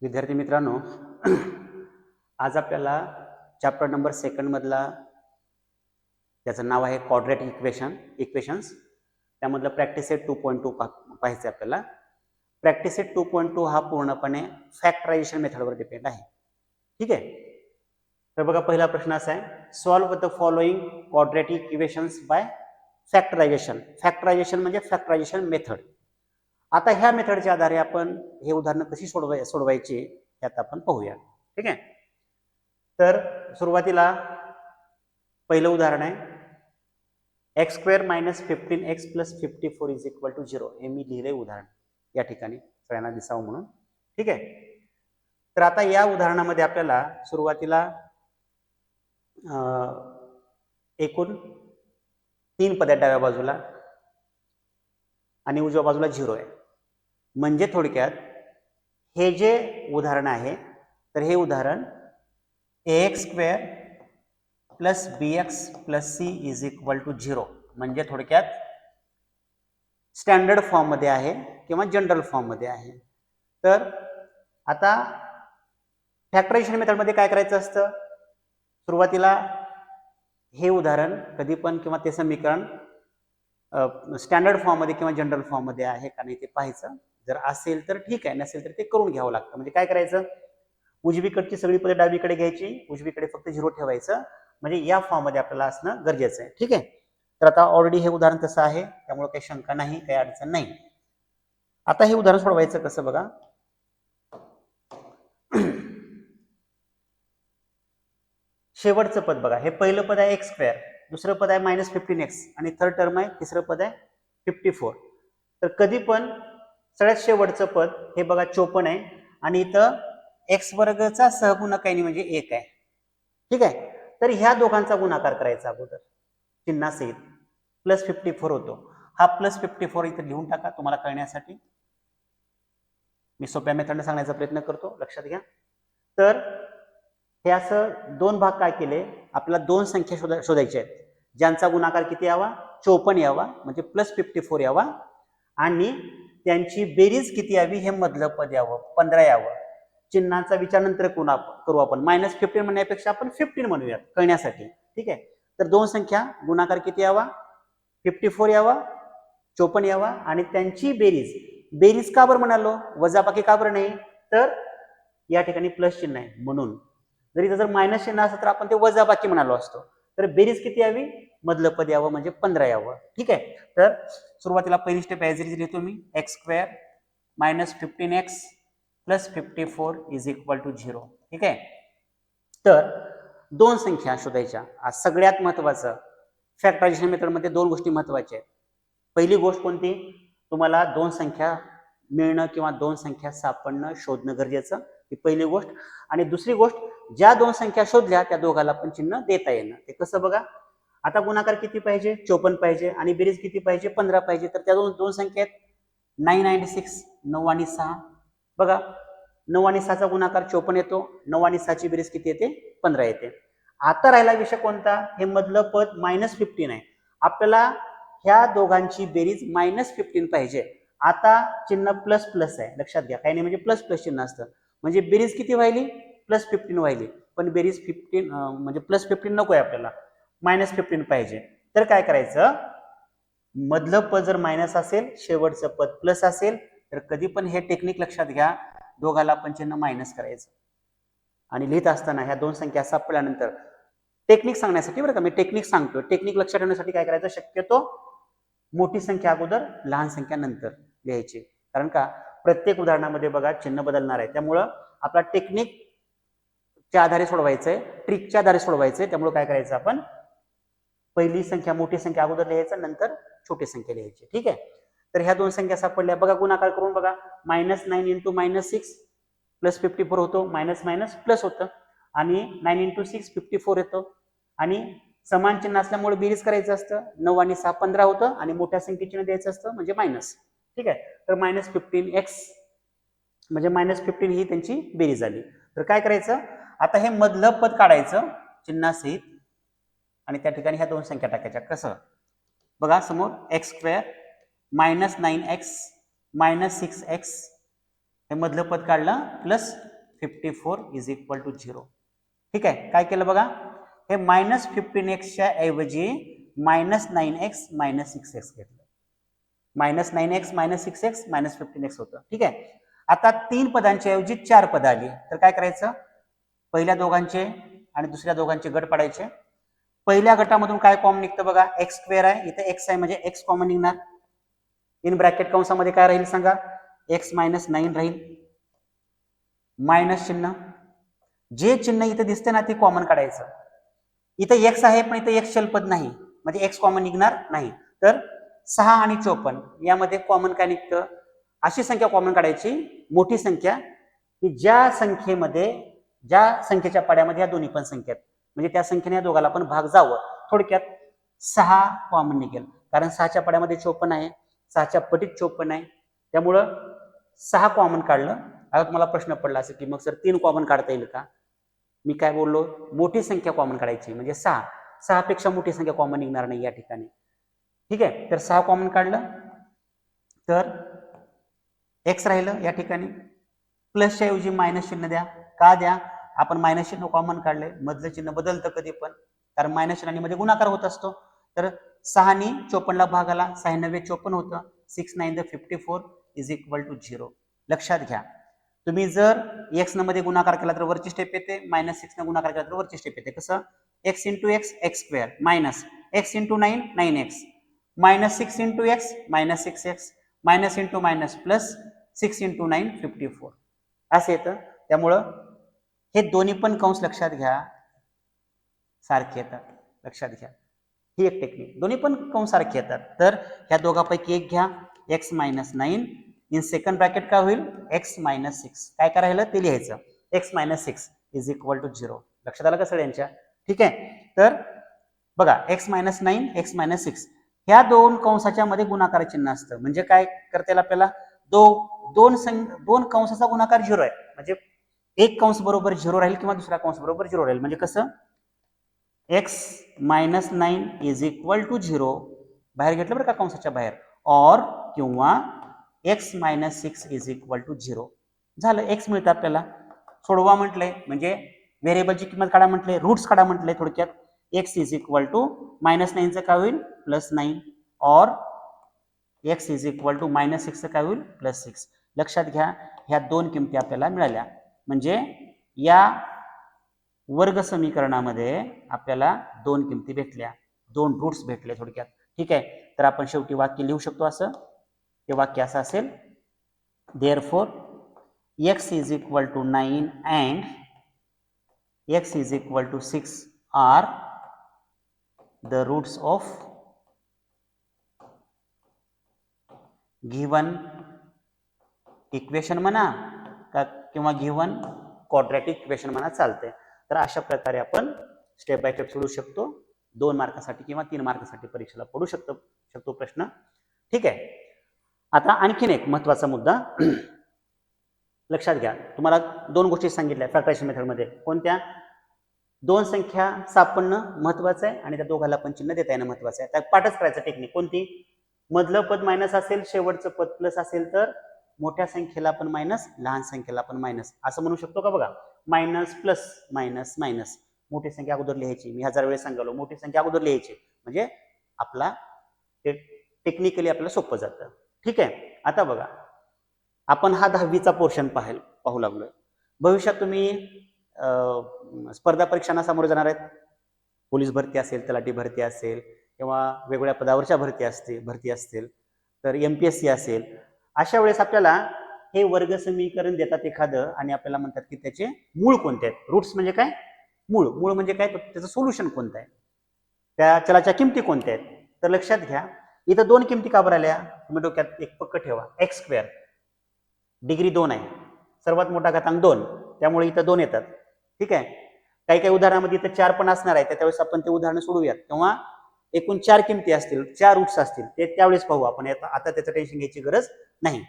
विद्यार्थी मित्रांनो, आज आपल्याला चॅप्टर नंबर 2 मधला त्याचं नाव आहे क्वाड्रॅटिक इक्वेशन्स. त्यामधलं प्रॅक्टिस सेट 2.2 पाहायचं आपल्याला. प्रॅक्टिस सेट 2.2 हा पूर्णपणे फॅक्टरायझेशन मेथडवर डिपेंड आहे. ठीक आहे. तर बघा, पहिला प्रश्न असा आहे, solve the following quadratic equations by factorisation. Factorisation म्हणजे फॅक्टरायझेशन मेथड. आता ह्या मेथडच्या आधारे आपण हे उदाहरण कशी सोडवायची यात आपण पाहूया. ठीक आहे. तर सुरुवातीला पहिलं उदाहरण आहे, x² - 15x + 54 = 0. हे मी लिहिले उदाहरण या ठिकाणी सगळ्यांना दिसावं म्हणून. ठीक आहे. तर आता या उदाहरणामध्ये आपल्याला सुरुवातीला एकूण 3 पद आहेत डाव्या बाजूला आणि उजव्या बाजूला 0 आहे. म्हणजे थोडक्यात हे जे उदाहरण आहे, तर हे उदाहरण ax² + bx + c = 0 म्हणजे थोडक्यात स्टँडर्ड फॉर्म मध्ये आहे किंवा जनरल फॉर्म मध्ये आहे. तर आता फॅक्टरायझेशन मेथड मध्ये काय करायचं असतं, सुरुवातीला हे उदाहरण कधी पण किंवा ते समीकरण स्टँडर्ड फॉर्म मध्ये किंवा जनरल फॉर्म मध्ये आहे का नाही ते पाहायचं. जर असेल तर ठीक आहे, नसेल तर ते करून घ्यावं लागतं. म्हणजे काय करायचं, उजवीकडची सगळी पदे डावीकडे घ्यायची, उजवीकडे फक्त 0 ठेवायचं. म्हणजे या फॉर्म मध्ये आपल्याला असणं गरजेचं आहे. ठीक आहे. तर आता ऑलरेडी हे उदाहरण तसं आहे, त्यामुळे काही शंका नाही, काही अडचण नाही. आता हे उदाहरण सोडवायचं कसं बघा. शेवटचं पद बघा, हे पहिलं पद आहे x², दुसरं पद आहे -15x आणि थर्ड टर्म आहे, तिसरं पद आहे 54. तर कधी पण सगळ्यात शेवटचं पद हे बघा 54 आहे आणि इथं x² सहगुणक आहे म्हणजे 1 आहे. ठीक आहे. तर ह्या दोघांचा गुणाकार करायचा अगोदर चिन्हासहित, +54 होतो. हा +54 इथे लिहून टाका तुम्हाला कळण्यासाठी. मी सोप्या मेथडने सांगण्याचा प्रयत्न करतो, लक्षात घ्या. तर हे असं 2 भाग काय केले, आपल्याला 2 संख्या शोधायच्या आहेत ज्यांचा गुणाकार किती यावा, 54 यावा, म्हणजे +54 यावा, आणि त्यांची बेरीज किती यावी, हे मधलं पद यावं, 15 यावं. चिन्हाचा विचार नंतर करू आपण. -15 म्हणण्यापेक्षा आपण 15 म्हणूयात कळण्यासाठी. ठीक आहे. तर 2 संख्या गुणाकार किती यावा, 54 यावा, 54 यावा, आणि त्यांची बेरीज का बरं म्हणालो, वजाबाकी का बरं नाही, तर या ठिकाणी प्लस चिन्ह आहे म्हणून. जरी जर मायनस चिन्ह असतं तर आपण ते वजाबाकी म्हणालो असतो. तर बेरीज किती यावी, मधलं पद यावं म्हणजे 15 यावं. ठीक आहे. तर सुरुवातीला पहिली स्टेप ॲज इट इज लिहितो मी, x² - 15x + 54 = 0. ठीक आहे. तर 2 संख्या शोधायच्या. आज सगळ्यात महत्वाचं फॅक्टरायझेशन मेथडमध्ये 2 गोष्टी महत्वाच्या आहेत. पहिली गोष्ट कोणती, तुम्हाला 2 संख्या मिळणं किंवा 2 संख्या सापडणं, शोधणं गरजेचं, ही पहिली गोष्ट. आणि दुसरी गोष्ट, ज्या 2 संख्या शोधल्या त्या दोघाला पण चिन्ह देता येणं. ते कसं बघा, आता गुणाकार किती पाहिजे, 54 पाहिजे, आणि बेरीज किती पाहिजे, 15 पाहिजे. तर त्या 2 संख्या आहेत 9 आणि 6, 9 आणि 6. बघा, 9 आणि 6चा गुणाकार 54 येतो, 9 आणि 6ची बेरीज किती येते, 15 येते. आता राहिला विषय कोणता, हे मधलं पद -15 आहे. आपल्याला ह्या दोघांची बेरीज -15 पाहिजे. आता चिन्ह प्लस आहे, लक्षात घ्या. काही नाही म्हणजे प्लस चिन्ह असतं, म्हणजे बेरीज किती व्हायली, +15 व्हायली. पण बेरीज 15 म्हणजे +15 नको आहे आपल्याला, -15 पाहिजे. तर काय करायचं, मधलं पद जर मायनस असेल, शेवटचं पद प्लस असेल, तर कधी पण हे टेक्निक लक्षात घ्या, दोघाला पण चिन्ह मायनस करायचं. आणि लिहित असताना ह्या 2 संख्या सापडल्यानंतर टेक्निक सांगण्यासाठी बरं का, मी टेक्निक सांगतो. टेक्निक लक्षात ठेवण्यासाठी काय करायचं, शक्यतो मोठी संख्या अगोदर, लहान संख्या नंतर लिहायची. कारण का, प्रत्येक उदाहरणामध्ये बघा चिन्ह बदलणार आहे. त्यामुळं आपला टेक्निकच्या आधारे सोडवायचंय, ट्रिकच्या आधारे सोडवायचंय. त्यामुळे काय करायचं, आपण पहिली संख्या मोठी संख्या अगोदर लिहायचं, नंतर छोटी संख्या लिहायची. ठीक आहे. तर ह्या 2 संख्या सापडल्या, बघा गुणाकार करून बघा. -9 × -6 +54 होतो, मायनस प्लस होतं, आणि 9 × 6 54 येतो, आणि समान चिन्ह असल्यामुळे बेरीज करायचं असतं. 9 आणि 6 15 होतं, आणि मोठ्या संख्येचे चिन्ह द्यायचं असतं म्हणजे मायनस. ठीक आहे. तर -15x म्हणजे -15 ही त्यांची बेरीज झाली. तर काय करायचं, आता हे मधलं पद काढायचं चिन्हासहित, आणि त्या ठिकाणी ह्या 2 संख्या टाकायच्या. कसं बघा, समोर x² -9x -6x, हे मधलं पद काढलं, प्लस 54 इज इक्वल टू 0. ठीक आहे, काय केलं बघा, हे -15x ऐवजी -9x -6x घेतलं. -9x -6x -15x होतं. ठीक आहे, आता 3 पदांच्या ऐवजी 4 पद आली तर काय करायचं, पहिल्या दोघांचे आणि दुसऱ्या दोघांचे गट पाडायचे. पहिल्या गटामधून काय कॉमन निघतं बघा, एक्स स्क्वेअर आहे, इथे एक्स आहे म्हणजे एक्स कॉमन निघणार. इन ब्रॅकेट कंसामध्ये काय राहील सांगा, एक्स -9 राहील, मायनस चिन्ह, जे चिन्ह इथे दिसते ना ते कॉमन काढायचं. इथे एक्स आहे पण इथे एक्स चलपद नाही म्हणजे एक्स कॉमन निघणार नाही. तर 6 आणि 54 यामध्ये कॉमन काय निघतं, अशी संख्या कॉमन काढायची, मोठी संख्या की ज्या संख्येच्या पाड्यामध्ये या दोन्ही पण संख्या आहेत, म्हणजे त्या संख्येने या दोघाला पण भाग जावं. थोडक्यात 6 कॉमन निघेल, कारण 6च्या पाड्यामध्ये 54 आहे, 6च्या पटीत 54 आहे, त्यामुळं 6 कॉमन काढलं. आता तुम्हाला प्रश्न पडला असेल की मग सर 3 कॉमन काढता येईल का? मी काय बोललो, मोठी संख्या कॉमन काढायची म्हणजे 6 पेक्षा मोठी संख्या कॉमन निघणार नाही या ठिकाणी. ठीक आहे, तर 6 कॉमन काढलं तर एक्स राहिलं या ठिकाणी, प्लसच्या ऐवजी मायनस चिन्ह द्या. का द्या, आपण मायनस चिन्ह कॉमन काढले, मधलं चिन्ह बदलतं कधी पण, कारण मायनस चिन्हाने मध्ये गुणाकार होत असतो. तर 6 नी 54ला भाग आला, 6 9 54 होतं, 6 9 54 इज इक्वल टू 0. लक्षात घ्या, तुम्ही जर एक्स न मध्ये गुणाकार केला तर वरची स्टेप येते, -6 न गुणाकार केला तर वरची स्टेप येते. कसं, x into x x square minus x into 9 9x -6 into x -6x minus into minus plus 6 into 9 54 असं येतं. त्यामुळं हे दोन्ही पण कंस लक्षात घ्या, सारखे येतात. लक्षात घ्या, ही एक टेक्निक, दोन्ही पण कंस सारखे येतात. तर ह्या दोघांपैकी एक घ्या, x -9 इन सेकंड ब्रॅकेट काय होईल, x -6. काय करायला ते लिहायचं, x -6 इज इक्वल टू 0. लक्षात आलं का सगळ्यांच्या? ठीक आहे, तर बघा x -9 x -6 ह्या दोन कंसाच्या मध्ये गुणाकार चिन्ह असतं, म्हणजे काय करता येईल आपल्याला, दोन कंसाचा गुणाकार 0 आहे म्हणजे एक कंस बरोबर 0 राहील किंवा दुसरा कंस बरोबर 0 राहील. म्हणजे कसं, x -9 इज इक्वल टू 0 बाहेर घेतलं बरं का कंसाच्या बाहेर, और किंवा x -6 इज इक्वल टू 0 झालं. x मिळतं आपल्याला, सोडवा म्हटलंय म्हणजे व्हेरिएबलची किंमत काढा म्हटले, रूट्स काढा म्हटले. थोडक्यात x इज इक्वल टू -9चं काय होईल +9 और x इज इक्वल टू -6चं काय होईल +6. लक्षात घ्या, ह्या दोन किमती आपल्याला मिळाल्या, म्हणजे या वर्ग समीकरणामध्ये आपल्याला दोन किमती भेटल्या, दोन रूट्स भेटले थोडक्यात. ठीक आहे, तर आपण शेवटी वाक्य लिहू शकतो असं, ते वाक्य असं असेल, therefore x is equal to 9 and x is equal to 6 are the roots of given equation म्हणा का किंवा गिव्हन क्वाड्रॅटिक इक्वेशन म्हणा, चालते. तर अशा प्रकारे आपण स्टेप बाय स्टेप सोडू शकतो, 2 मार्कासाठी किंवा 3 मार्कासाठी परीक्षेला पडू शकतो प्रश्न. ठीक आहे, आता आणखीन एक महत्वाचा मुद्दा लक्षात घ्या. तुम्हाला 2 गोष्टी सांगितल्या फॅक्टरायझेशन मेथडमध्ये, कोणत्या, 2 संख्या सापडणं महत्वाचं आहे आणि त्या दोघाला पण चिन्ह देता येणं महत्वाचं आहे. त्या पाठच करायचं टेक्निक कोणती, मधलं पद मायनस असेल, शेवटचं पद प्लस असेल तर मोठ्या संख्येला पण मायनस, लहान संख्येला पण मायनस, असं म्हणू शकतो का बघा, मायनस प्लस मायनस मायनस. मोठी संख्या अगोदर लिहायची, मी 1000 वेळेस सांगालो, मोठी संख्या अगोदर लिहायची म्हणजे आपला टेक्निकली आपल्याला सोपं जातं. ठीक आहे, आता बघा, आपण हा 10वीचा पोर्शन पाहू लागलोय. भविष्यात तुम्ही स्पर्धा परीक्षांना सामोरे जाणार आहेत, पोलीस भरती असेल, तलाठी भरती असेल किंवा वेगवेगळ्या पदावरच्या भरती असतील, तर MPSC असेल. अशा वेळेस आपल्याला हे वर्ग समीकरण देतात एखादं आणि आपल्याला म्हणतात की त्याचे मूळ कोणते आहेत. रूट्स म्हणजे काय, मूळ म्हणजे काय, त्याचं सोल्युशन कोणतं आहे, त्या चलाच्या किमती कोणत्या आहेत. तर लक्षात घ्या, इथं 2 किमती का बरं आल्या, तुम्ही डोक्यात एक पक्क ठेवा, एक्स स्क्वेअर डिग्री 2 आहे, सर्वात मोठा घातांक 2, त्यामुळे इथं 2 येतात. ठीक आहे, काही काही उदाहरणामध्ये इथं 4 पण असणार आहे, त्यावेळेस आपण ते उदाहरण सोडूयात, किंवा एकूण 4 किमती असतील, 4 रूट्स असतील, ते त्यावेळेस पाहू आपण, आता त्याचं टेन्शन घ्यायची गरज नाही.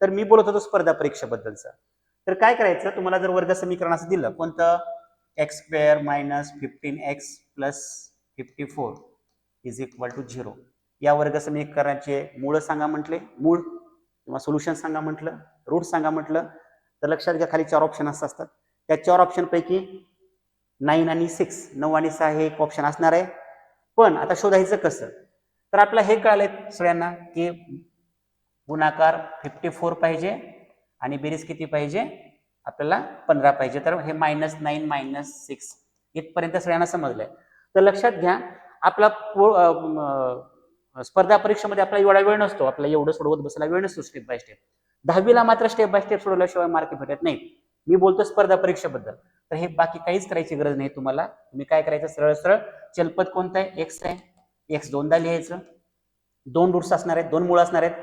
तर मी बोलत होतो स्पर्धा परीक्षेबद्दलचं. तर काय करायचं, तुम्हाला जर वर्ग समीकरण असं दिलं, कोणतं, x square minus 15x plus 54 is equal to 0, या वर्ग समीकरणाचे मूळ सांगा म्हटले, मूळ किंवा सोल्युशन सांगा म्हटलं, रूट सांगा म्हटलं, तर लक्षात घ्या खाली 4 ऑप्शन असतात. त्या 4 ऑप्शन पैकी 9 आणि 6 9 आणि 6 हे एक ऑप्शन असणार आहे. पण आता शोधायचं कसं? तर आपल्याला हे कळालंय सगळ्यांना की गुणाकार 54 पाहिजे आणि बेरीज किती पाहिजे? आपल्याला 15 पाहिजे. तर हे -9 -6 इथपर्यंत सगळ्यांना समजलंय. तर लक्षात घ्या आपला स्पर्धा परीक्षेमध्ये आपल्याला एवढा वेळ नसतो, आपल्याला एवढं सोडवत बसायला वेळ नसतो स्टेप बाय स्टेप. 10वीला मात्र स्टेप बाय स्टेप सोडवल्याशिवाय मार्क भेटत नाही. मी बोलतो स्पर्धा परीक्षेबद्दल. तर हे बाकी काहीच करायची गरज नाही तुम्हाला. तुम्ही काय करायचं सरळ सरळ चलपद कोणतं आहे? एक्स आहे. एक्स दोनदा लिहायचं. 2 रूट्स असणार आहेत, 2 मूळ असणार आहेत.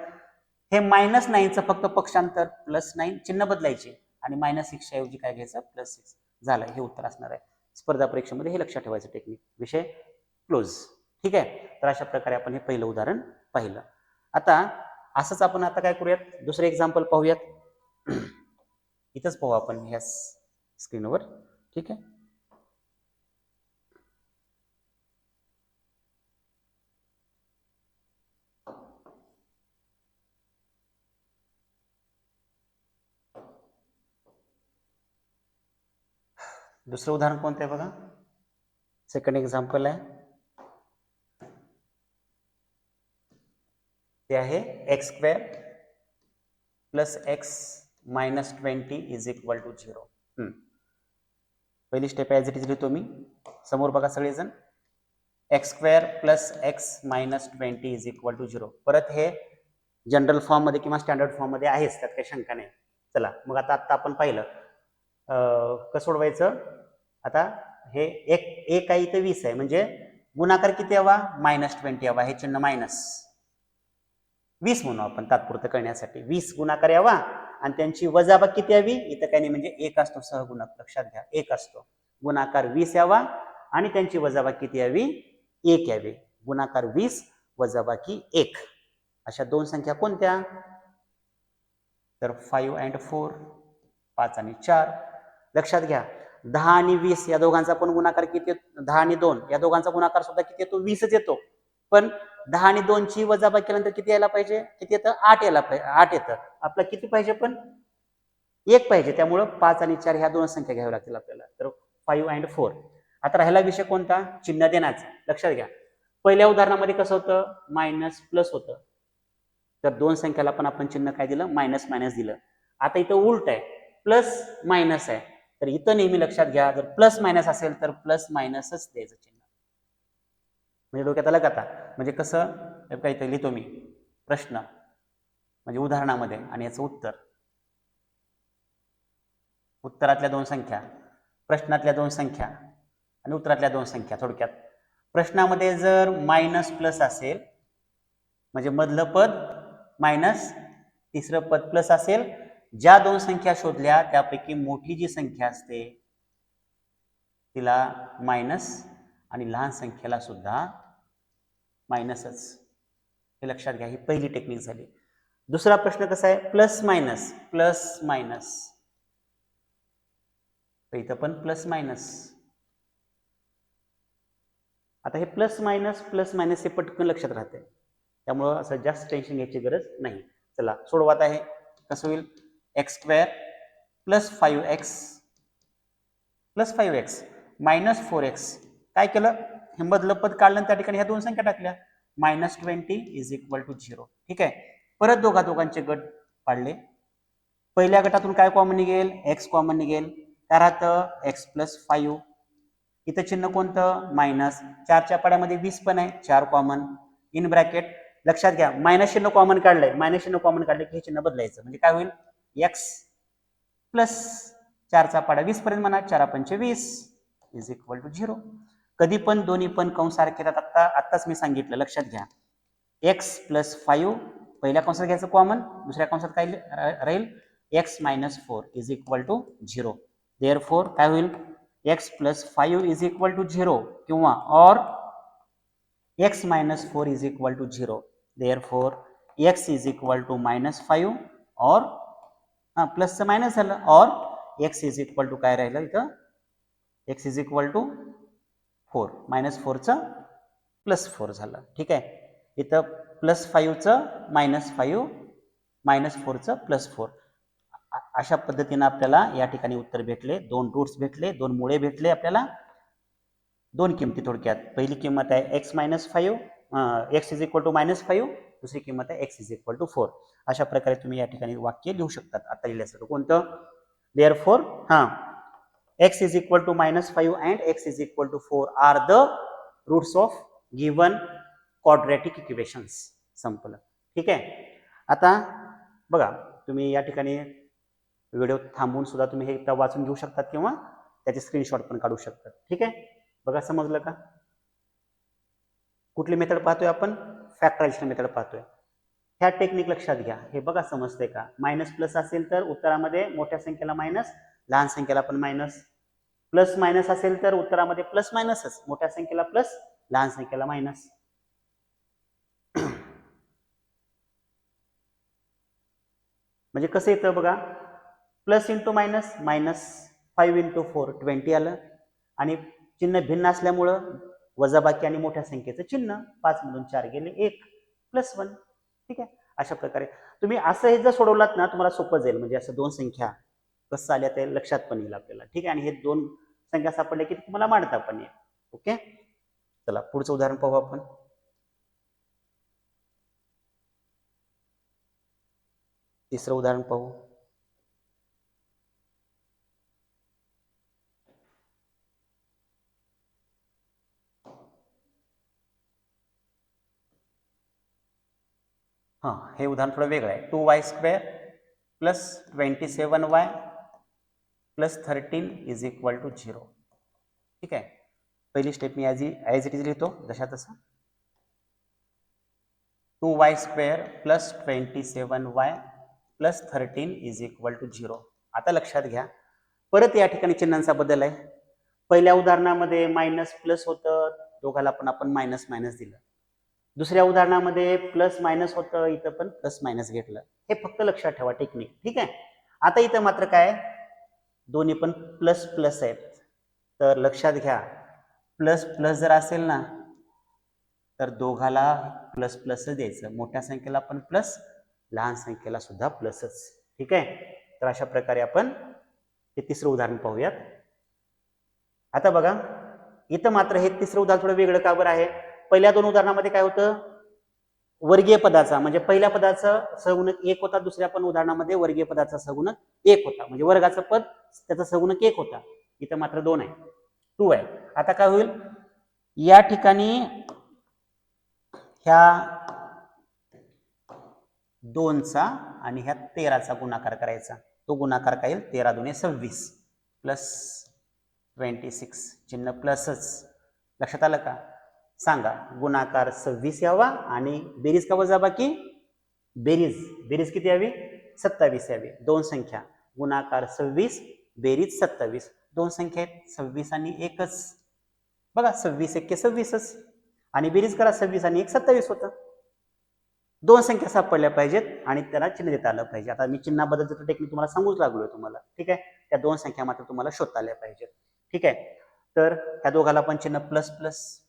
हे -9चं फक्त पक्षांतर +9 चिन्ह बदलायचे आणि -6 ऐवजी काय घ्यायचं? +6 झालं. हे उत्तर असणार आहे. स्पर्धा परीक्षेमध्ये हे लक्षात ठेवायचं टेक्निक. विषय क्लोज. ठीक आहे. तर अशा प्रकारे आपण हे पहिलं उदाहरण पाहिलं. आता असंच आपण आता काय करूयात? दुसरं एक्झाम्पल पाहूयात. इथंच पाहू आपण ह्या स्क्रीनवर. ठीक आहे. दुसरं उदाहरण कोणतं आहे बघा? सेकंड एक्झाम्पल आहे. ते आहे x² + x - 20 = 0. पहिली स्टेप ॲज इट इज लिहितो मी. समोर बघा सगळेजण. x² + x - 20 = 0. परत हे जनरल फॉर्म मध्ये किंवा स्टँडर्ड फॉर्म मध्ये आहेच, त्यात काही शंका नाही. चला मग आता आपण पाहिलं कसं सोडवायचं. आता हे एक आहे इथं 20 आहे, म्हणजे गुणाकार किती यावा? -20 यावा. हे चिन्ह मायनस 20 म्हणू आपण तात्पुरतं करण्यासाठी. 20 गुणाकार यावा आणि त्यांची वजाबाकी किती यावी? इथं काही नाही, म्हणजे 1 असतो सहगुणक. लक्षात घ्या 1 असतो. गुणाकार 20 यावा आणि त्यांची वजाबाकी किती यावी? 1 यावी. गुणाकार 20 वजाबाकी 1. अशा दोन संख्या कोणत्या? तर 5 and 4, 5 आणि 4. लक्षात घ्या 10 आणि 20 या दोघांचा पण गुणाकार किती येतो? 10 आणि 2 या दोघांचा गुणाकार सुद्धा किती येतो? 20च येतो. पण 10 आणि 2 ची वजाबाकी केल्यानंतर किती यायला पाहिजे? किती येतं? 8 यायला पाहिजे. 8 येतं. आपलं किती पाहिजे? पण 1 पाहिजे. त्यामुळं 5 आणि 4 ह्या दोन संख्या घ्याव्या लागतील आपल्याला. तर 5 and 4. आता राहिला विषय कोणता? चिन्ह देण्याचा. लक्षात घ्या पहिल्या उदाहरणामध्ये कसं होतं? मायनस प्लस होतं. तर दोन संख्याला पण आपण चिन्ह काय दिलं? मायनस मायनस दिलं. आता इथं उलट आहे, प्लस मायनस आहे. तर इथं नेहमी लक्षात घ्या जर प्लस मायनस असेल तर प्लस मायनसच द्यायचं चिन्ह. म्हणजे डोक्यात आलं का आता? म्हणजे कसं काही लिहितो मी प्रश्न म्हणजे उदाहरणामध्ये आणि याचं उत्तरातल्या दोन संख्या, प्रश्नातल्या दोन संख्या आणि उत्तरातल्या दोन संख्या. थोडक्यात प्रश्नामध्ये जर मायनस प्लस असेल म्हणजे मधलं पद मायनस, तिसरं पद प्लस असेल, ज्या दोन संख्या शोधल्या त्यापैकी मोठी जी संख्या असते तिला मायनस आणि लहान संख्येला सुद्धा मायनसच. हे लक्षात घ्या. ही पहिली टेक्निक झाली. दुसरा प्रश्न कसा आहे? Plus minus plus minus. इथं पण प्लस मायनस. आता हे प्लस मायनस हे पटकन लक्षात राहते, त्यामुळं असं जास्त टेन्शन घ्यायची गरज नाही. चला सोडवात आहे. कसं होईल? x² + 5x + 5x - 4x. काय केलं? हे मधलं पद काढलं त्या ठिकाणी ह्या दोन संख्या टाकल्या. -20 = 0. ठीक आहे. परत दोघांचे गट पाडले. पहिल्या गटातून काय कॉमन निघेल? x कॉमन निघेल. काय राहतं? x + 5. इथं चिन्ह कोणतं? मायनस. 4च्या पाड्यामध्ये 20 पण आहे. 4 कॉमन. In bracket. लक्षात घ्या मायनस चिन्ह कॉमन काढलंय. मायनस चिन्ह कॉमन काढले की हे चिन्ह बदलायचं. म्हणजे काय होईल? x + 4चा पाडा 20 पर्यंत म्हणा. 4 × 20 = 0. कधी पण दोन्ही पण कंस सारखे येतात. आत्ताच मी सांगितलं. लक्षात घ्या x + 5 पहिल्या कंसात घ्यायचं कॉमन, दुसऱ्या कंसात काय राहील? x - 4 = 0. देअरफॉर काय होईल? x + 5 = 0 किंवा or x - 4 = 0. Therefore x = -5 or प्लसचं minus झालं or x = काय राहिलं इथं? x = 4. -4चं +4 झालं. ठीक आहे. इथं +5चं -5 -4चं +4. अशा पद्धतीने आपल्याला या ठिकाणी उत्तर भेटले, 2 रूट्स भेटले, 2 मुळे भेटले आपल्याला, 2 किमती थोडक्यात. पहिली किंमत आहे x - 5, x is equal to -5, दुसरी किंमत आहे x इज इक्वल टू 4. अशा प्रकारे तुम्ही या ठिकाणी वाक्य लिहू शकतात. आता लिहिल्यासारखं कोणतं, therefore x is equal to -5 and x is equal to 4 are the roots of given quadratic equations. संपलं. ठीक आहे. आता बघा, तुम्ही या ठिकाणी व्हिडिओ थांबवून सुद्धा तुम्ही हे वाचून घेऊ शकतात किंवा त्याचे स्क्रीनशॉट पण काढू शकतात. ठीक आहे. बघा, समजलं का? कुठली मेथड पाहतोय आपण? फॅक्टरायझेशन मेथड पाहतोय. ह्या टेक्निक लक्षात घ्या. हे बघा, समजते का? मायनस प्लस असेल तर उत्तरामध्ये मोठ्या संख्येला मायनस, लहान संख्येला पण मायनस. प्लस मायनस असेल तर उत्तरामध्ये प्लस मायनसच, मोठ्या संख्येला प्लस, लहान संख्येला मायनस. म्हणजे कसं येतं बघा, प्लस इंटू मायनस, -5 इंटू 4 20 आलं, आणि चिन्ह भिन्न असल्यामुळं वजाबाकी आणि मोठ्या संख्येचं चिन्ह, 5 मधून 4 गेले 1 +1. ठीक आहे. अशा प्रकारे तुम्ही असं हे जर सोडवलात ना, तुम्हाला सोपं जाईल. म्हणजे असं 2 संख्या कसं आल्या ते लक्षात पण येईल आपल्याला. ठीक आहे. आणि हे 2 संख्या सापडल्या की तुम्हाला मांडता पण येईल. ओके. चला पुढचं उदाहरण पाहू आपण. तिसरं उदाहरण पाहू. हे उदाहरण थोडं वेगळं आहे. 2y² + 27y + 13 is equal to 0. ठीक आहे. पहिली step me as it is लिहितो, जशा तसं. 2y² + 27y + 13 is equal to 0. आता लक्षात घ्या, परत या ठिकाणी चिन्हांचा बदल आहे. पहिल्या उदाहरणामध्ये मायनस प्लस होतं, दोघाला पण आपण मायनस मायनस दिलं. दुसऱ्या उदाहरणामध्ये प्लस मायनस होतं, इथं पण प्लस मायनस घेतलं. हे फक्त लक्षात ठेवा टेक्निक. ठीक आहे. आता इथं मात्र काय, दोन्ही पण प्लस प्लस आहेत. तर लक्षात घ्या, प्लस प्लस जर असेल ना, तर दोघाला प्लस प्लसच द्यायचं. मोठ्या संख्येला पण प्लस, लहान संख्येला सुद्धा प्लसच. ठीक आहे. तर अशा प्रकारे आपण हे तिसरं उदाहरण पाहूयात. आता बघा, इथं मात्र हे तिसरं उदाहरण थोडं वेगळं का बरं आहे? पहिल्या 2 उदाहरणामध्ये काय होतं, वर्गीय पदाचा म्हणजे पहिल्या पदाचा सहगुणक 1 होता, दुसऱ्या पण उदाहरणामध्ये वर्गीय पदाचा सहगुणक 1 होता. म्हणजे वर्गाचं पद त्याचा सहगुणक 1 होता. इथं मात्र 2 आहे, 2 आहे. आता काय होईल, या ठिकाणी ह्या 2चा आणि ह्या 13चा गुणाकार करायचा. तो गुणाकार काय येईल, 13 × 2 = 26 + 26, चिन्ह प्लसच. लक्षात आलं का? सांगा, गुणाकार 26 यावा आणि बेरीज का वजाबाकी? बेरीज किती यावी? 27 यावी. 2 संख्या, गुणाकार 26, बेरीज 27. 2 संख्या आहेत, 26 आणि 1च. बघा, 26 × 1 = 26च, आणि बेरीज करा, 26 आणि 1 = 27 होतं. 2 संख्या सापडल्या पाहिजेत आणि त्याला चिन्ह देता आलं पाहिजे. आता मी चिन्हाबद्दलचं टेक्निक तुम्हाला सांगूच लागलोय तुम्हाला. ठीक आहे. त्या 2 संख्या मात्र तुम्हाला शोधता आल्या पाहिजेत. ठीक आहे. तर ह्या दोघाला पण चिन्ह प्लस प्लस.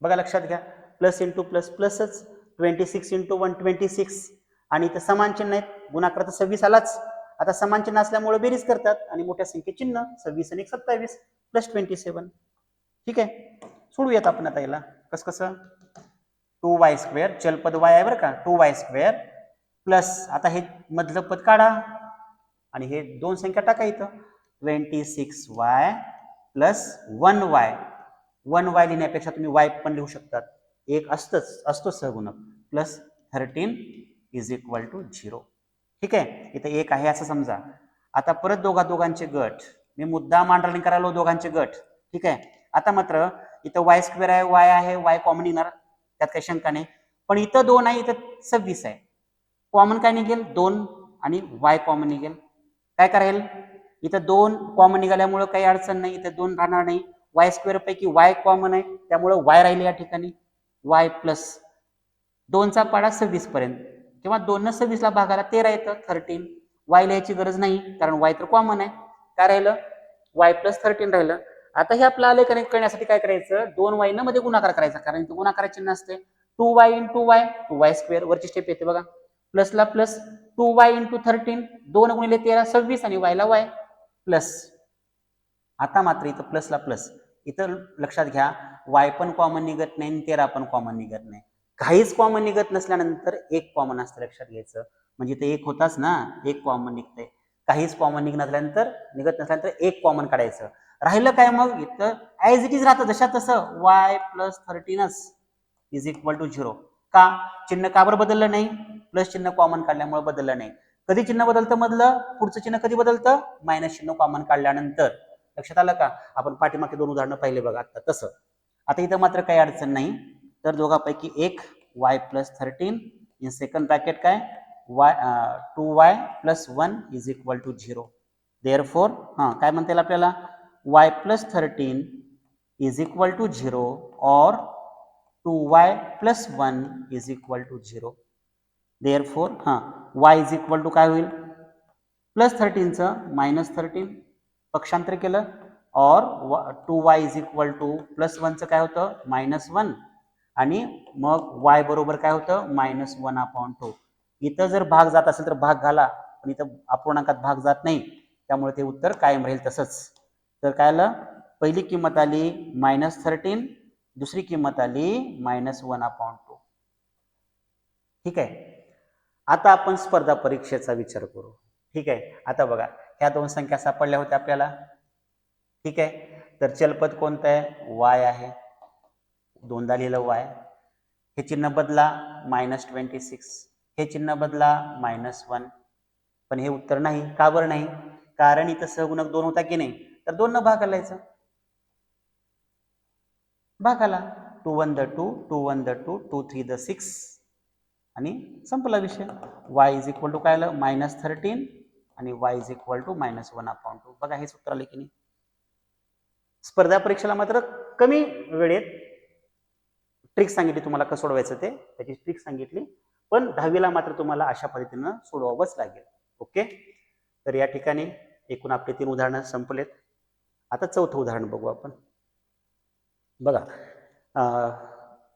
बघा, लक्षात घ्या, प्लस इंटू प्लस प्लसच. 26 × 1 26, आणि इथं समान चिन्ह आहेत. गुणाकार तर 26 आलाच. आता समान चिन्ह असल्यामुळे बेरीज करतात आणि मोठ्या संख्ये चिन्ह 26 आणि 1 27 + 27. ठीक आहे. सोडूयात आपण आता याला. कसं 2y², चलपद y आहे बरं का, 2y² प्लस, आता हे मधलं पद काढा आणि हे 2 संख्या टाका इथं, 26y + 1y. 1y लिहिण्यापेक्षा तुम्ही y पण लिहू शकतात. एक असतो सहगुणक, + 13 इज इक्वल टू 0. ठीक आहे. इथं 1 आहे असं समजा. आता परत दोघांचे गट, मी मुद्दाम अंडरलाईन करायला दोघांचे गट. ठीक आहे. आता मात्र इथं y² आहे, y आहे, y कॉमन येणार, त्यात काही शंका नाही. पण इथं 2 आहे, इथं 26 आहे. कॉमन काय निघेल, 2 आणि y कॉमन निघेल. काय करायला, इथं 2 कॉमन निघाल्यामुळे काही अडचण नाही, इथं 2 राहणार नाही. y² पैकी y कॉमन आहे, त्यामुळे y राहिले या ठिकाणी. y प्लस 2चा पाडा 26 पर्यंत, किंवा 2 न 26 ला भागाला 13 येतं, 13. y लिहायची गरज नाही, कारण y तर कॉमन आहे. काय राहिलं, y + 13 राहिलं. आता हे आपलं आलेख करण्यासाठी काय करायचं, 2y न मध्ये गुणाकार करायचा, कारण इथं गुणाकाराचे चिन्ह असते. 2y × y, 2y², वरची स्टेप येते बघा, प्लसला प्लस, 2y इंटू 13, 2 गुणिले 13 26 आणि y ला y प्लस. आता मात्र इथं प्लसला प्लस, इथं लक्षात घ्या y पण कॉमन निघत नाही, 13 पण कॉमन निघत नाही. काहीच कॉमन निघत नसल्यानंतर एक कॉमन असतं, लक्षात घ्यायचं. म्हणजे इथं एक होताच ना, एक कॉमन निघतंय. काहीच कॉमन निघत नसल्यानंतर एक कॉमन काढायचं. राहिलं काय मग, इथं ॲज इट इज राहतं जशा तसं, y plus 13 is equal to 0. का चिन्ह का बरं बदललं नाही, प्लस चिन्ह कॉमन काढल्यामुळे बदललं नाही. कधी चिन्ह बदलतं मधलं, पुढचं चिन्ह कधी बदलतं, मायनस चिन्ह कॉमन काढल्यानंतर. लक्षात आलं का, आपण पाठीमागे 2 उदाहरणं पाहिले बघा आता तसं. आता इथं मात्र काही अडचण नाही, तर दोघांपैकी एक y plus 13 in second bracket काय 2y plus 1 is equal to 0. Therefore काय म्हणता येईल आपल्याला, y plus 13 is equal to 0 और 2y plus 1 is equal to 0. Therefore y is equal to काय होईल, प्लस 13चं मायनस 13 पक्षांतर केलं, और 2y is equal to plus 1चं काय होतं -1 आणि मग y बरोबर काय होतं -1/2. इथं जर भाग जात असेल तर भाग घाला, पण इथं अपूर्णांकात भाग जात नाही, त्यामुळे ते उत्तर कायम राहील तसंच. तर काय आलं, पहिली किंमत आली -13, दुसरी किंमत आली -1/2. ठीक आहे. आता आपण स्पर्धा परीक्षेचा विचार करू. ठीक आहे. आता बघा ह्या दोन संख्या सापडल्या होत्या आपल्याला. ठीक आहे. तर चलपद कोणतं आहे, y आहे. दोनदा लिहिलं y. हे चिन्ह बदला -26, हे चिन्ह बदला -1. पण हे उत्तर नाही. का बरं नाही, कारण इथं सहगुणक 2 होता की नाही, तर 2 न भाग घालायचं. भाग घाला, 2 1 द 2, 2 1 द 2, 2 3 द 6 आणि संपला विषय. y इज इक्वल टू काय आलं -13 आणि y इज इक्वल टू -1/2. बघा हेच उत्तर आले की नाही. स्पर्धा परीक्षेला मात्र कमी वेळेत ट्रिक सांगितली तुम्हाला कसं सोडवायचं ते, त्याची ट्रिक सांगितली, पण 10वीला मात्र तुम्हाला अशा पद्धतीनं सोडवावंच लागेल. ओके. तर या ठिकाणी एकूण आपले 3 उदाहरणं संपलेत. आता चौथं उदाहरण बघू आपण. बघा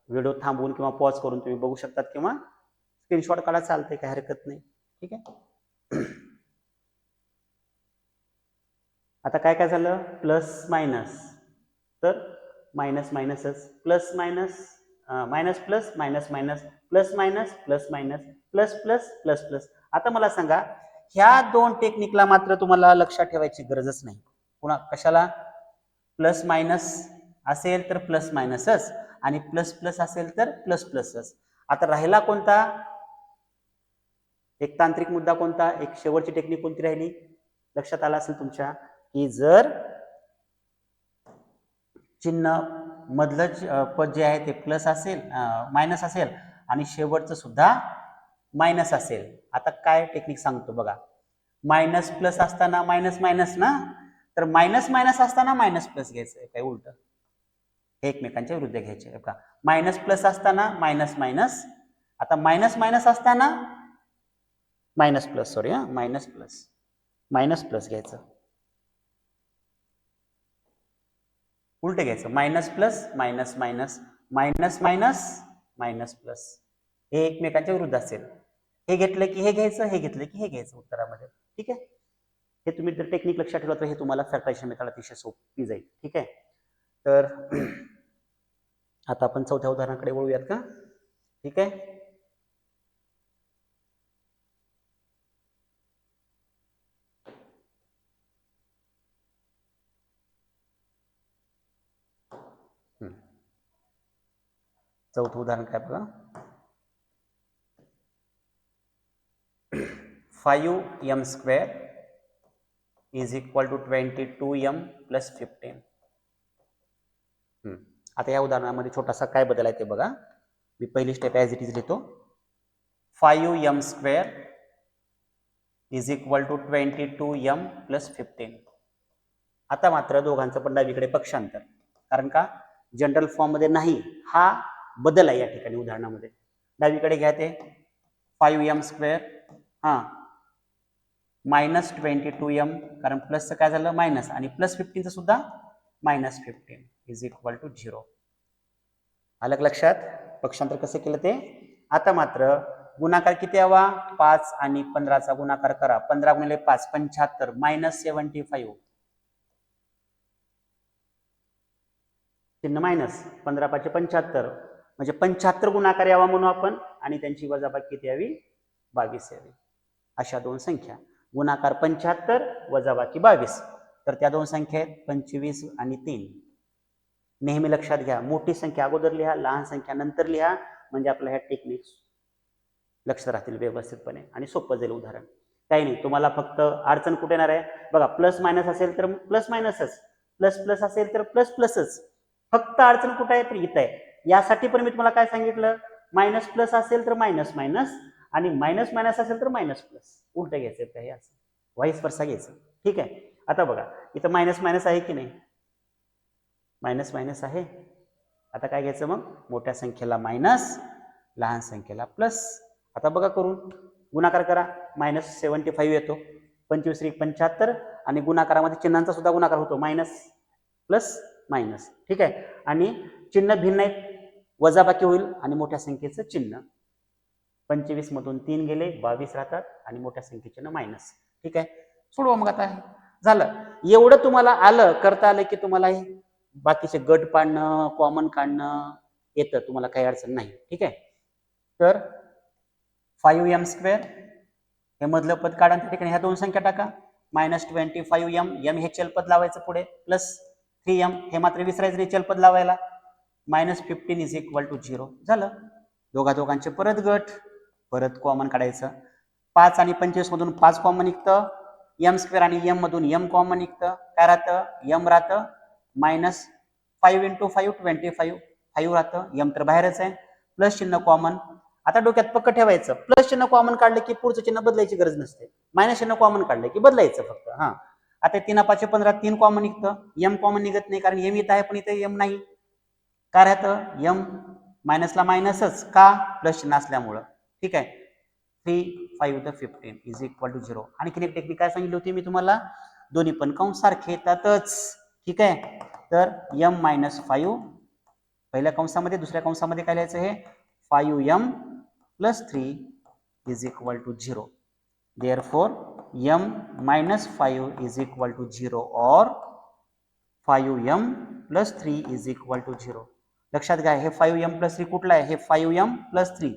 व्हिडिओ थांबवून किंवा पॉज करून तुम्ही बघू शकतात किंवा स्क्रीनशॉट काढा, चालतंय, काही हरकत नाही. ठीक आहे. आता काय काय झालं, प्लस मायनस, तर मायनस मायनसच, plus minus minus plus minus minus plus minus plus minus plus plus plus plus. आता मला सांगा, ह्या दोन टेक्निकला मात्र तुम्हाला लक्षात ठेवायची गरजच नाही. पुन्हा कशाला, प्लस मायनस असेल तर प्लस मायनसच आणि प्लस प्लस असेल तर प्लस प्लसच. आता राहिला कोणता एक तांत्रिक मुद्दा, कोणता एक शेवटची टेक्निक कोणती राहिली, लक्षात आला असेल तुमच्या, की जर चिन्ह मधलं पद जे आहे ते प्लस असेल मायनस असेल आणि शेवटचं सुद्धा मायनस असेल. आता काय टेक्निक सांगतो बघा, मायनस प्लस असताना मायनस मायनस ना, तर मायनस मायनस असताना मायनस प्लस घ्यायचं, काय उलट हे एकमेकांच्या विरुद्ध घ्यायचे का. मायनस प्लस असताना मायनस मायनस, आता मायनस मायनस असताना minus plus, sorry minus plus घ्यायचं, उलट घ्यायचं, minus plus minus minus minus minus minus plus. हे एकमेकांच्या विरुद्ध असेल, हे घेतलं की हे घ्यायचं, हे घेतलं की हे घ्यायचं उत्तरामध्ये. ठीक आहे. हे तुम्ही जर टेक्निक लक्षात ठेवलं तर हे तुम्हाला फॅक्टरायझेशन मेथड अतिशय सोपी जाईल. ठीक आहे. तर आता आपण चौथ्या उदाहरणाकडे वळूयात का. ठीक आहे. चौथं उदाहरण काय बघा, 5m² is equal to 22m plus 15. आता या उदाहरणामध्ये छोटासा काय बदल आहे ते बघा. मी पहिली स्टेप ॲज इट इज लिहितो, 5m² is equal to 22m plus 15. आता मात्र दोघांचं पण डावीकडे पक्षांतर, कारण का जनरल फॉर्म मध्ये नाही, हा बदल आहे या ठिकाणी उदाहरणामध्ये. डावीकडे घ्या ते 5m² -22m, कारण प्लसचं काय झालं मायनस आणि प्लस 15चं सुद्धा -15 इज इक्वल टू 0. आलं लक्षात पक्षांतर कसं केलं ते. आता मात्र गुणाकार किती यावा 5 आणि 15चा गुणाकार करा 15 गुणिले 5 75 -75 चिन्ह मायनस 15 5 75 म्हणजे 75 गुणाकार यावा म्हणून आपण आणि त्यांची वजाबाकी किती यावी 22 यावी अशा दोन संख्या गुणाकार 75 वजाबाकी 22 तर त्या दोन संख्या आहेत 25 आणि 3 नेहमी लक्षात घ्या मोठी संख्या अगोदर लिहा लहान संख्या नंतर लिहा म्हणजे आपल्या ह्या टेक्निक्स लक्षात राहतील व्यवस्थितपणे आणि सोपं जाईल उदाहरण काही नाही तुम्हाला फक्त अडचण कुठे येणार आहे बघा प्लस मायनस असेल तर प्लस मायनसच प्लस प्लस असेल तर प्लस प्लसच फक्त अडचण कुठे आहे तर इथं आहे यासाठी पण मी तुम्हाला काय सांगितलं मायनस प्लस असेल तर मायनस मायनस आणि मायनस मायनस असेल तर मायनस प्लस उलट घ्यायचं काही असं व्हाईस वर्सा घ्यायचं ठीक आहे आता बघा इथं मायनस मायनस आहे की नाही मायनस मायनस आहे आता काय घ्यायचं मग मोठ्या संख्येला मायनस लहान संख्येला प्लस आता बघा करून गुणाकार करा -75 येतो 25 75 आणि गुणाकारामध्ये चिन्हांचा सुद्धा गुणाकार होतो मायनस प्लस मायनस ठीक आहे आणि चिन्ह भिन्न आहेत वजाबाकी होईल आणि मोठ्या संख्येचं चिन्ह 25 मधून 3 गेले 22 राहतात आणि मोठ्या संख्येचे मायनस ठीक आहे सोडवा मग आता झालं एवढं तुम्हाला आलं करता आलं की तुम्हाला हे बाकीचे गट पाडणं कॉमन काढणं येतं तुम्हाला काही अडचण नाही ठीक आहे तर 5m² हे मधलं पद काढा त्या ठिकाणी ह्या दोन संख्या टाका -25m m हे चलपद लावायचं पुढे प्लस 3m हे मात्र विसरायचं नाही चलपद लावायला -15 = 0 झालं दोघांचे परत गट परत कॉमन काढायचं 5 आणि 25 मधून 5 कॉमन निघतं m² आणि m मधून m कॉमन निघतं काय राहतं m राहतं -5 × 5 25 5 राहतं m तर बाहेरच आहे प्लस चिन्ह कॉमन आता डोक्यात पक्क ठेवायचं प्लस चिन्ह कॉमन काढलं की पुढचं चिन्ह बदलायची गरज नसते मायनस चिन्ह कॉमन काढलं की बदलायचं फक्त हा आता 3 5 15 3 कॉमन निघतं m कॉमन निघत नाही कारण m इथं आहे पण इथे m नाही काय राहतं m मायनसला मायनसच का प्लस चिन्ह असल्यामुळं ठीक आहे 3 5 × 15 = 0 आणखीन एक टेक्निक काय सांगितली होती मी तुम्हाला दोन्ही पण कंस सारखे येतातच ठीक आहे तर m-5 पहिल्या कंसामध्ये दुसऱ्या कंसामध्ये काय लिहायचं हे 5m + 3 = 0 therefore m-5 = 0 or 5m + 3 = 0 लक्षात घ्या हे 5m + 3 कुठला आहे हे 5m + 3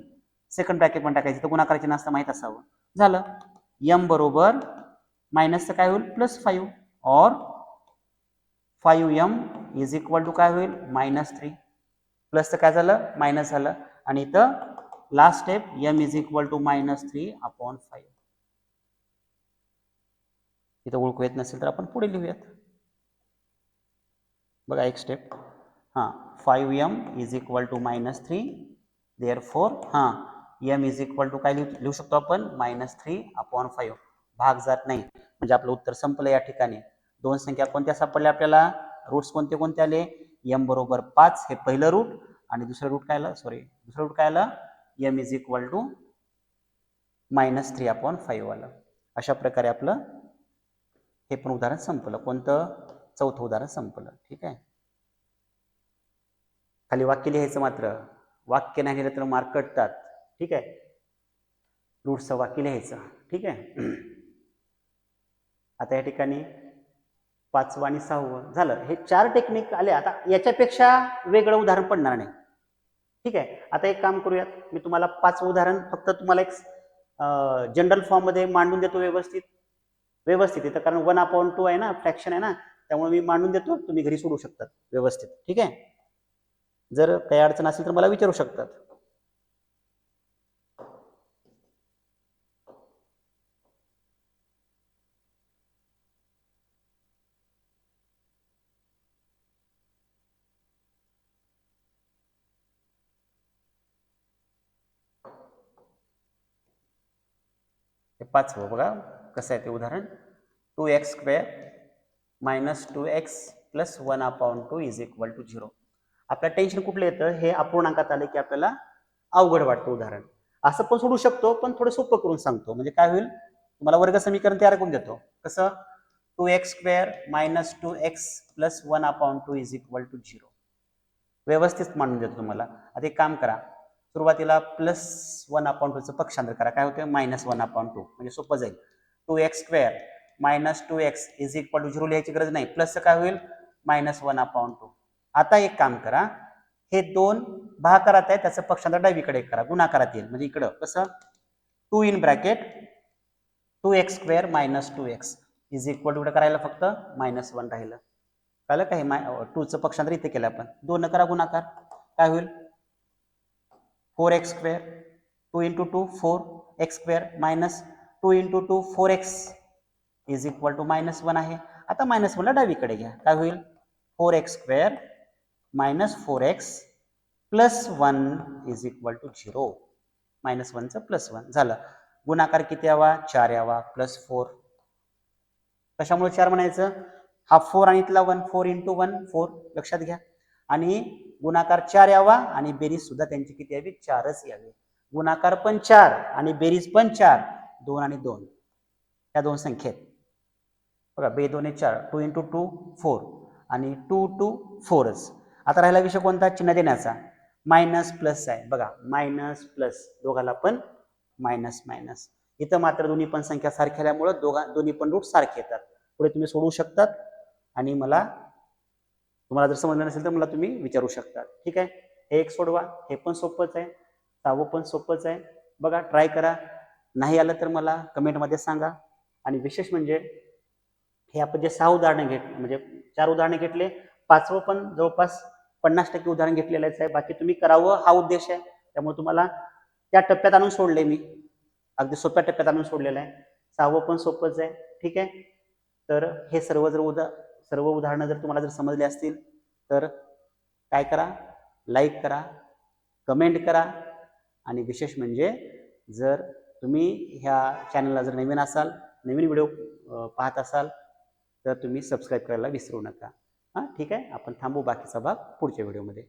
सेकंड ब्रॅकेट पण टाकायचं तर गुणाकाराचे नसतं माहित असावं झालं m बरोबर मायनसचं काय होईल +5 और 5m = काय होईल -3 प्लसचं काय झालं मायनस झालं आणि इथं लास्ट स्टेप m = -3/5 इथं ओळखू येत नसेल तर आपण पुढे लिहूयात बघा एक स्टेप हां 5m = -3 therefore हां m = काय लिहू शकतो आपण -3/5 भाग जात नाही म्हणजे आपलं उत्तर संपलं या ठिकाणी दोन संख्या कोणत्या सापडल्या आपल्याला रूट्स कोणते कोणते आले m बरोबर 5 हे पहिलं रूट आणि दुसरं रूट काय आलं दुसरं रूट काय आलं m = -3/5 आलं अशा प्रकारे आपलं हे पण उदाहरण संपलं कोणतं चौथं उदाहरण संपलं ठीक आहे खाली वाक्य लिहायचं मात्र वाक्य नाही लिहिलं तर मार्क कटतात ठीक आहे रूटचं वाक्य लिहायचं ठीक आहे आता या ठिकाणी 5वं आणि 6वं झालं हे 4 टेक्निक आले आता याच्यापेक्षा वेगळं उदाहरण पडणार नाही ठीक आहे आता एक काम करूयात मी तुम्हाला 5वं उदाहरण फक्त तुम्हाला एक जनरल फॉर्म मध्ये मांडून देतो व्यवस्थित इथं कारण 1/2 आहे ना फ्रॅक्शन आहे ना त्यामुळे मी मांडून देतो तुम्ही घरी सोडू शकतात व्यवस्थित ठीक आहे जर काही अडचण असेल तर मला विचारू शकतात हे 5वं बघा कसं आहे ते उदाहरण 2x² - 2x + 1/2 = 0 आपलं टेन्शन कुठलं येतं हे अपूर्णांकात आले की आपल्याला अवघड वाटतं उदाहरण असं पण सोडू शकतो पण थोडं सोपं करून सांगतो म्हणजे काय होईल तुम्हाला वर्ग समीकरण तयार करून देतो कसं 2x² - 2x + 1/2 = 0 व्यवस्थित मांडून देतो तुम्हाला आता एक काम करा सुरुवातीला +1/2चं पक्षांतर करा, काय होतं -1/2 म्हणजे सोपं जाईल. 2x² - 2x is equal to 0 लिहायची गरज नाही, प्लसचं काय होईल -1/2. आता एक काम करा, हे 2 भागाकारात आहे त्याचं पक्षांतर डावीकडे करा, गुणाकारात येईल, म्हणजे इकडं कसं 2 in bracket 2x² - 2x is equal to करायला फक्त -1 राहिलं. कळलं का? हे 2चं पक्षांतर इथे केलं आपण, 2 करा गुणाकार, काय होईल 4x² 2 × 2 4x² - 2 × 2 4x is equal to -1 आहे. आता -1ला डावीकडे घ्या, काय होईल 4x² - 4x + 1 is equal to 0. -1चं +1 झालं. गुणाकार किती यावा 4 यावा +4. कशामुळे 4 म्हणायचं, हा 4 आणि इथला 1 4 × 1 4 लक्षात घ्या. आणि गुणाकार 4 यावा आणि बेरीज सुद्धा त्यांची किती यावी 4च यावी. गुणाकार पण 4 आणि बेरीज पण 4, 2 आणि 2 या दोन संख्येत बघा, 2 4 2 × 2 4 आणि 2 2 4च. आता राहिला विषय कोणता, चिन्ह देण्याचा. मायनस प्लस आहे बघा, मायनस प्लस दोघाला पण मायनस मायनस. इथं मात्र दोन्ही पण संख्या सारख्या आल्यामुळे दोन्ही पण रूट सारखे येतात. पुढे तुम्ही सोडवू शकतात आणि तुम्हाला जर समजलं नसेल तर मला तुम्ही विचारू शकता. ठीक आहे, हे एक सोडवा, हे पण सोपंच आहे, 6वं पण सोपंच आहे. बघा ट्राय करा, नाही आलं तर मला कमेंटमध्ये सांगा. आणि विशेष म्हणजे हे आपण जे 6 उदाहरणं म्हणजे 4 उदाहरणं घेतले, 5वं पण जवळपास 50% उदाहरण घेतलेलंच आहे. बाकी तुम्ही करावं हा उद्देश आहे, त्यामुळे तुम्हाला त्या टप्प्यात आणून सोडले मी, अगदी सोप्या टप्प्यात आणून सोडलेलं आहे. 6वं पण सोपंच आहे. ठीक आहे, तर हे सर्व उदाहरणं जर तुम्हाला समजले असतील तर काय करा, लाईक करा, कमेंट करा. आणि विशेष म्हणजे जर तुम्ही ह्या चॅनलला जर नवीन असाल, नवीन व्हिडिओ पाहत असाल तर तुम्ही सबस्क्राईब करायला विसरू नका. हां, ठीक आहे, आपण थांबू बाकीचा भाग पुढच्या व्हिडिओमध्ये.